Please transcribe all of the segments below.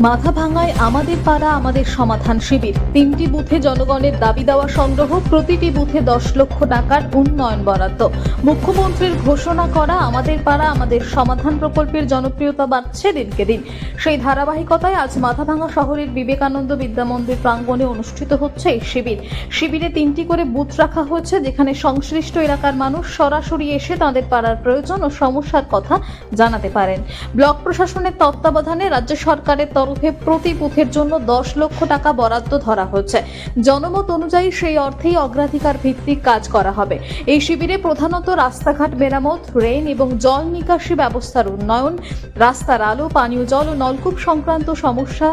মাথাভাঙায় আমাদের পাড়া আমাদের সমাধান শিবির, 3টি বুথে জনগণের দাবি দেওয়া সংগ্রহ, প্রতিটি বুথে 10 লক্ষ টাকার উন্নয়ন বরাদ্দ। মুখ্যমন্ত্রীর ঘোষণা করা আমাদের পাড়া আমাদের সমাধান প্রকল্পের জনপ্রিয়তা বাড়ছে দিনকে দিন। সেই ধারাবাহিকতায় আজ মাথাভাঙা শহরের বিবেকানন্দ বিদ্যামন্দির প্রাঙ্গণে অনুষ্ঠিত হচ্ছে এই শিবির। শিবিরে 3টি করে বুথ রাখা হয়েছে, যেখানে সংশ্লিষ্ট এলাকার মানুষ সরাসরি এসে তাদের পাড়ার প্রয়োজন ও সমস্যার কথা জানাতে পারেন। ব্লক প্রশাসনের তত্ত্বাবধানে রাজ্য সরকারের তরফে প্রতি বুথের জন্য 10 লক্ষ টাকা বরাদ্দ ধরা হচ্ছে। জনমত অনুযায়ী সেই অর্থেই অগ্রাধিকার ভিত্তিক কাজ করা হবে। এই শিবিরে প্রধানত রাস্তাঘাট মেরামত, ড্রেন এবং জল নিকাশি ব্যবস্থার উন্নয়ন, রাস্তার আলো, পানীয় জল ও নলকূপ সংক্রান্ত সমস্যা,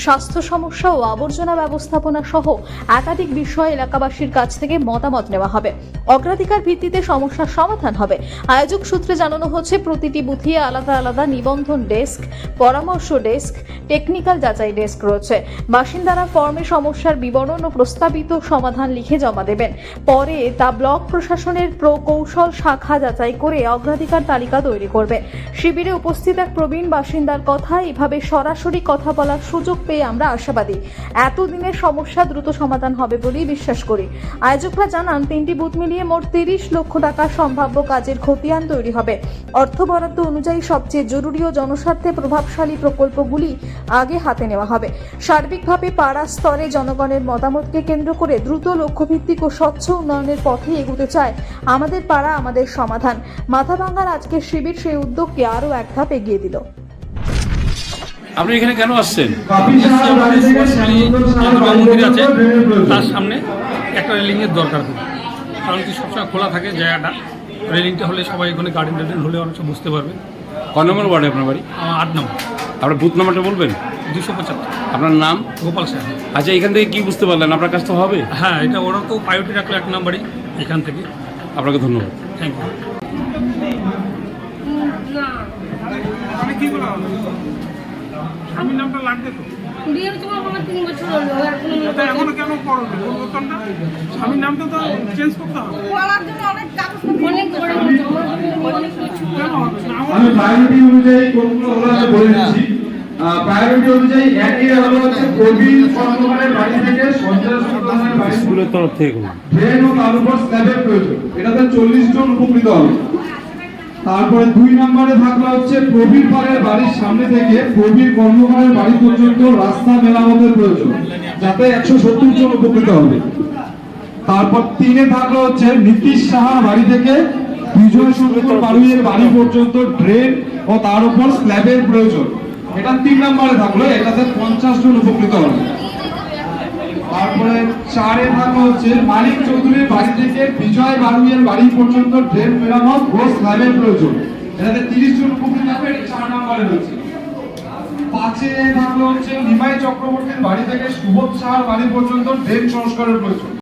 স্বাস্থ্য সমস্যা ও আবর্জনা ব্যবস্থাপনা সহ একাধিক বিষয়ে এলাকাবাসীর কাছ থেকে মতামত নেওয়া হবে। অগ্রাধিকার ভিত্তিতে সমস্যার সমাধান হবে। আয়োজক সূত্রে জানানো হচ্ছে, প্রতিটি বুথে আলাদা আলাদা নিবন্ধন ডেস্ক, পরামর্শ ডেস্ক, টেকনিক্যাল যাচাই ডেস্ক রয়েছে। বাসিন্দারা ফর্মে সমস্যার বিবরণ ও প্রস্তাবিত সমাধান লিখে জমা দেবেন। পরে তা ব্লক প্রশাসনের প্রকৌশল শাখা যাচাই করে অগ্রাধিকার তালিকা তৈরি করবে। শিবিরে উপস্থিত এক প্রবীণ বাসিন্দার কথা, এভাবে সরাসরি কথা বলার সুযোগ পেয়ে আমরা আশাবাদী। এতদিনের সমস্যা দ্রুত সমাধান হবে বলেই বিশ্বাস করি। আয়োজকরা জানান, 3টি বুথ মিলিয়ে মোট 30 লক্ষ টাকার সম্ভাব্য কাজের খতিয়ান তৈরি হবে। অর্থ বরাদ্দ অনুযায়ী সবচেয়ে জরুরি ও জনস্বার্থে প্রভাবশালী প্রকল্পগুলি আগে হাতে নেওয়া হবে। সার্বিকভাবে পাড়া স্তরে জনগণের মতামতকে কেন্দ্র করে দ্রুত লক্ষ্যভিত্তিক ও স্বচ্ছ উন্নয়নের পথে এগোতে চায় আমাদের পাড়া আমাদের সমাধান। মাথাভাঙার আজকের শিবির সেই উদ্যোগকে আরও এক ধাপ এগিয়ে দিল। আপনি এখানে কেন আসছেন? মন্দির আছে, তার সামনে একটা রেলিংয়ের দরকার হবে, কারণ কি সবসময় খোলা থাকে জায়গাটা। রেলিংটা হলে সবাই এখানে গার্ডেন টার্ডেন হলে অনেক সব বুঝতে পারবে। ক নম্বর ওয়ার্ডে আপনার বাড়ি? 8 নম্বর। আপনার বুথ নাম্বারটা বলবেন? 275। আপনার নাম? গোপাল সাহা। আচ্ছা, এখান থেকে কি বুঝতে পারলেন? আপনার কাজ তো হবে। হ্যাঁ, এটা ওরা তো প্রায়োরিটি রাখলো 1 নম্বরই এখান থেকে। আপনাকে ধন্যবাদ। Thank you. আমি নামটা লাগবে তো বিয়ের তোমার আমার 3 বছর হলো, আর কোনো এখনো কেন করবে পরিবর্তনটা? স্বামীর নামটা তো চেঞ্জ করতে হবে। করার জন্য অনেক কাগজপত্র অনেক বড় অনেক কিছু কেন হবে না? আমি প্রায়োরিটি অনুযায়ী কোনগুলো হলো আমি বলে দিচ্ছি। প্রায়োরিটি অনুযায়ী একই হলো হচ্ছে প্রবীণ কর্মকারের বাড়ি থেকে সঞ্জয় সুলতানের বাড়ি স্কুলের তরফ থেকে ড্রেন ও তার উপর স্ল্যাবের প্রয়োজন, এটাতে 40 জন উপকৃত হবে। তারপরে 2 নম্বরে থাকলো হচ্ছে প্রবীর পাড়ের বাড়ির সামনে থেকে প্রবীর কর্মকারের বাড়ি পর্যন্ত রাস্তা মেরামতের প্রয়োজন, যাতে 170 জন উপকৃত হবে। তারপর 3-এ থাকলো হচ্ছে নীতিশ সাহার বাড়ি থেকে বিজয় শঙ্কর বাড়ুইয়ের বাড়ি পর্যন্ত ড্রেন ও তার উপর স্ল্যাবের প্রয়োজন, এটা 3 নম্বরে থাকলো, এটাতে 50 জন উপকৃত হবে। তারপরে 4-এ থাকলো হচ্ছে মানিক চৌধুরীর বাড়ি থেকে বিজয় বাড়ুইয়ের বাড়ি পর্যন্ত ড্রেন মেরামত ও স্ল্যাবের প্রয়োজন, এটাতে 30 জন উপকৃত হবে, এটা 4 নম্বরে রয়েছে। 5-এ থাকলো হচ্ছে নিমাই চক্রবর্তীর বাড়ি থেকে সুবোধ সাহার বাড়ি পর্যন্ত ড্রেন সংস্কারের প্রয়োজন।